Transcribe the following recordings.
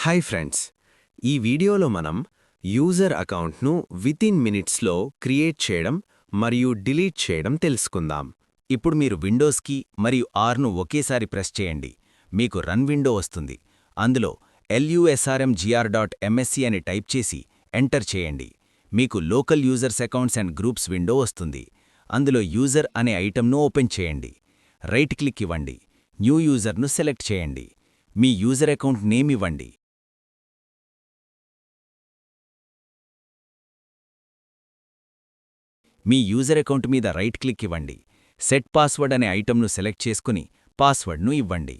Hi friends, ఈ వీడియోలో మనం యూజర్ అకౌంట్ను వితిన్ మినిట్స్లో క్రియేట్ చేయడం మరియు డిలీట్ చేయడం తెలుసుకుందాం. ఇప్పుడు మీరు విండోస్ కీ మరియు ఆర్ను ఒకేసారి ప్రెస్ చేయండి. మీకు రన్ విండో వస్తుంది. అందులో lusrmgr.msc అని టైప్ చేసి ఎంటర్ చేయండి. మీకు local users accounts and groups window వస్తుంది. అందులో యూజర్ అనే ఐటమ్ను ఓపెన్ చేయండి. రైట్ క్లిక్ ఇవ్వండి. న్యూ యూజర్ను సెలెక్ట్ చేయండి. మీ యూజర్ అకౌంట్ నేమ్ ఇవ్వండి. మీ యూజర్ అకౌంట్ మీద రైట్ క్లిక్ ఇవ్వండి. సెట్ పాస్వర్డ్ అనే ఐటమ్ను సెలెక్ట్ చేసుకుని పాస్వర్డ్ను ఇవ్వండి.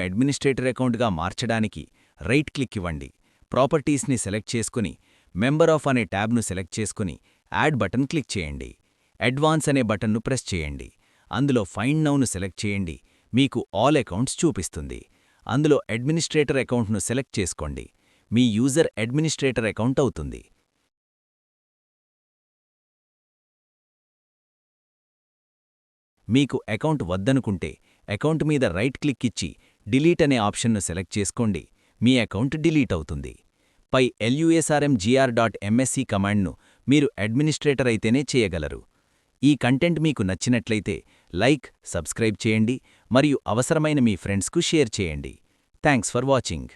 అడ్మినిస్ట్రేటర్ అకౌంట్గా మార్చడానికి రైట్ క్లిక్ ఇవ్వండి. ప్రాపర్టీస్ని సెలెక్ట్ చేసుకుని మెంబర్ ఆఫ్ అనే ట్యాబ్ను సెలెక్ట్ చేసుకుని యాడ్ బటన్ క్లిక్ చేయండి. అడ్వాన్స్ అనే బటన్ను ప్రెస్ చేయండి. అందులో ఫైండ్ నౌను సెలెక్ట్ చేయండి. మీకు ఆల్ అకౌంట్స్ చూపిస్తుంది. అందులో అడ్మినిస్ట్రేటర్ అకౌంట్ను సెలెక్ట్ చేసుకోండి. మీ యూజర్ అడ్మినిస్ట్రేటర్ అకౌంట్ అవుతుంది. మీకు అకౌంట్ వద్దనుకుంటే అకౌంట్ మీద రైట్ క్లిక్ ఇచ్చి డిలీట్ అనే ఆప్షన్ను సెలెక్ట్ చేసుకోండి. మీ అకౌంట్ డిలీట్ అవుతుంది. పై lusrmgr.msc కమాండ్ను మీరు అడ్మినిస్ట్రేటర్ అయితేనే చేయగలరు. ఈ కంటెంట్ మీకు నచ్చినట్లయితే లైక్, సబ్స్క్రైబ్ చేయండి మరియు అవసరమైన మీ ఫ్రెండ్స్కు షేర్ చేయండి. Thanks for watching.